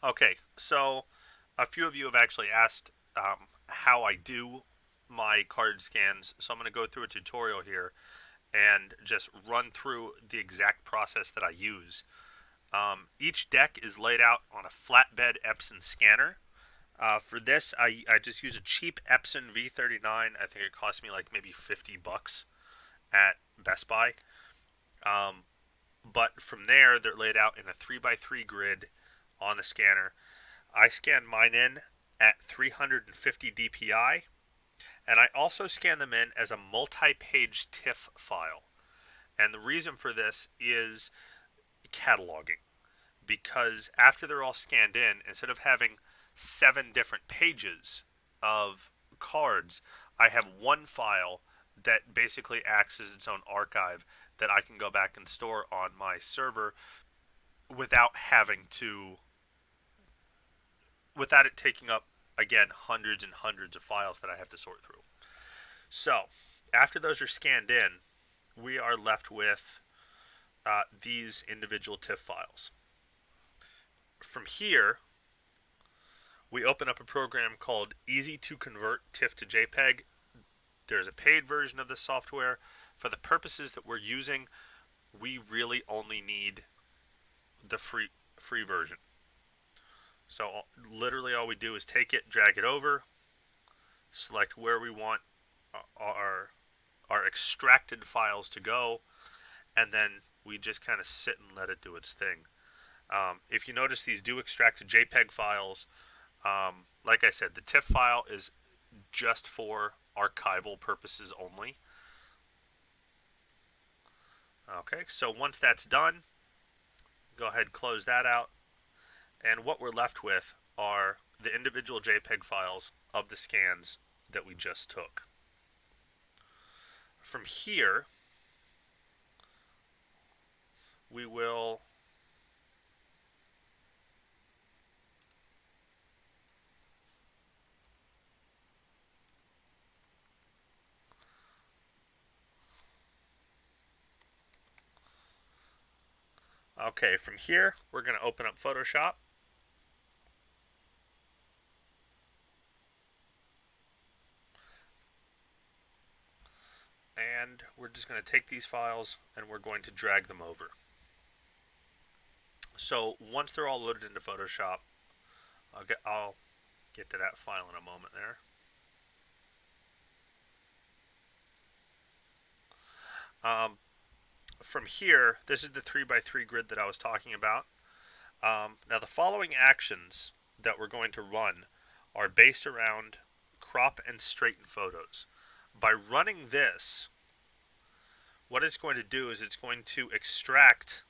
Okay, so a few of you have actually asked how I do my card scans, so I'm going to go through a tutorial here and just run through the exact process that I use. Each deck is laid out on a flatbed Epson scanner. For this, I just use a cheap Epson V39. I think it cost me like maybe $50 at Best Buy. Um, but from there, they're laid out in a 3 by 3 grid on the scanner. I scan mine in at 350 dpi, and I also scan them in as a multi-page TIFF file. And the reason for this is cataloging, because after they're all scanned in, instead of having 7 different pages of cards, I have one file that basically acts as its own archive that I can go back and store on my server without having to without it taking up, again, hundreds and hundreds of files that I have to sort through. So after those are scanned in, we are left with these individual TIFF files. From here, we open up a program called Easy to Convert TIFF to JPEG. There's a paid version of this software. For the purposes that we're using, we really only need the free version. So literally all we do is take it, drag it over, select where we want our extracted files to go, and then we just kind of sit and let it do its thing. If you notice, these do extract JPEG files. Like I said, the TIFF file is just for archival purposes only. Okay, so once that's done, go ahead, close that out, and what we're left with are the individual JPEG files of the scans that we just took. From here, we will okay, from here, we're going to open up Photoshop. And we're just going to take these files and we're going to drag them over. So once they're all loaded into Photoshop, I'll get to that file in a moment there. Um, from here, this is the 3 by 3 grid that I was talking about. Now the following actions that we're going to run are based around crop and straighten photos. By running this, what it's going to do is it's going to extract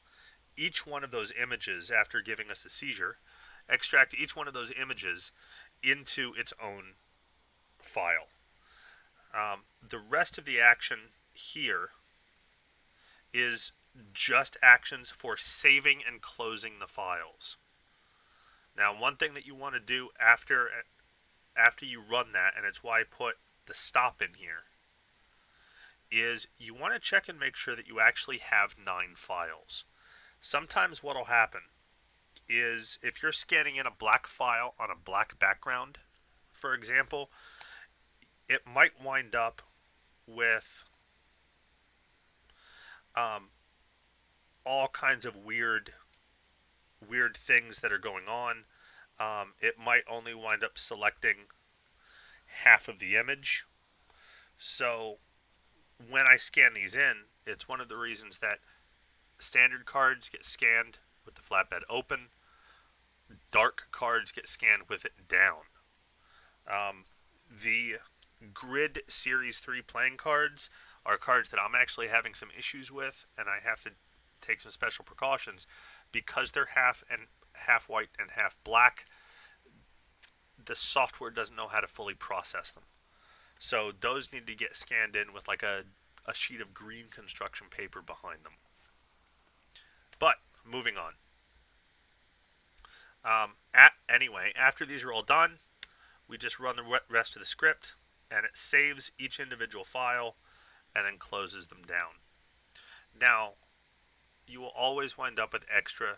each one of those images after giving us a seizure, extract each one of those images into its own file. The rest of the action here is just actions for saving and closing the files. Now, one thing that you want to do after you run that, and it's why I put the stop in here, is you want to check and make sure that you actually have 9 files. Sometimes what will happen is if you're scanning in a black file on a black background, for example, it might wind up with um, all kinds of weird things that are going on. It might only wind up selecting half of the image. So when I scan these in, it's one of the reasons that standard cards get scanned with the flatbed open. Dark cards get scanned with it down. The Grid Series 3 playing cards are cards that I'm actually having some issues with, and I have to take some special precautions because they're half white and half black. The software doesn't know how to fully process them, so those need to get scanned in with like a sheet of green construction paper behind them. But moving on. Anyway, after these are all done, we just run the rest of the script, and it saves each individual file and then closes them down. Now, you will always wind up with extra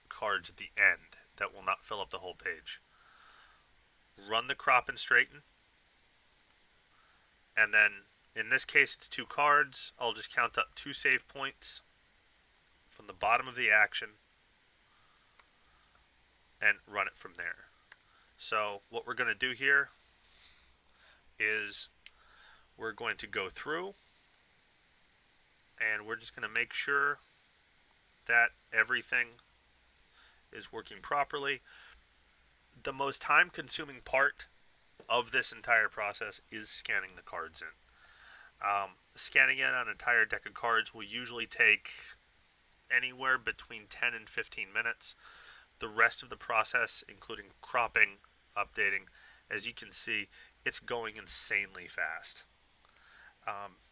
cards at the end that will not fill up the whole page. Run the crop and straighten, and then in this case it's 2 cards. I'll just count up 2 save points from the bottom of the action and run it from there. So what we're going to do here is we're going to go through and we're just going to make sure that everything is working properly. The most time consuming part of this entire process is scanning the cards in. Scanning in an entire deck of cards will usually take anywhere between 10 and 15 minutes. The rest of the process, including cropping, updating, as you can see, it's going insanely fast.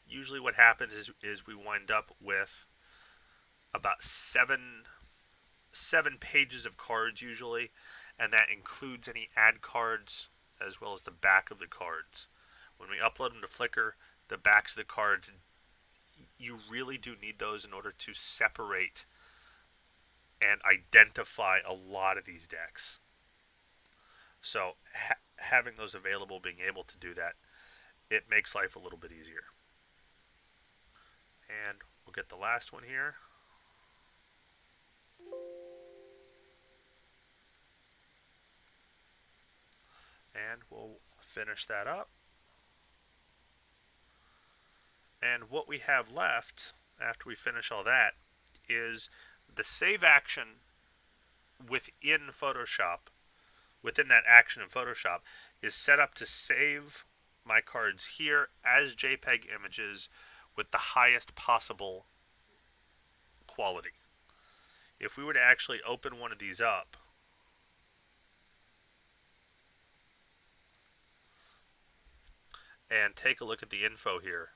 Usually what happens is we wind up with about seven pages of cards usually, and that includes any ad cards as well as the back of the cards. When we upload them to Flickr, the backs of the cards, you really do need those in order to separate and identify a lot of these decks. So having those available, being able to do that, it makes life a little bit easier. And we'll get the last one here. And we'll finish that up. And what we have left after we finish all that is the save action within Photoshop. Within that action in Photoshop is set up to save my cards here as JPEG images with the highest possible quality. If we were to actually open one of these up, and take a look at the info here,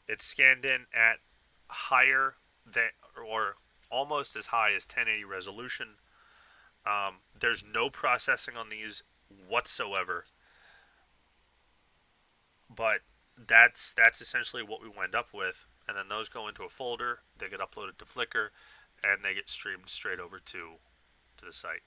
it's scanned in at higher than, or almost as high as 1080 resolution. There's no processing on these whatsoever, but that's essentially what we wind up with. And then those go into a folder, they get uploaded to Flickr, and they get streamed straight over to the site.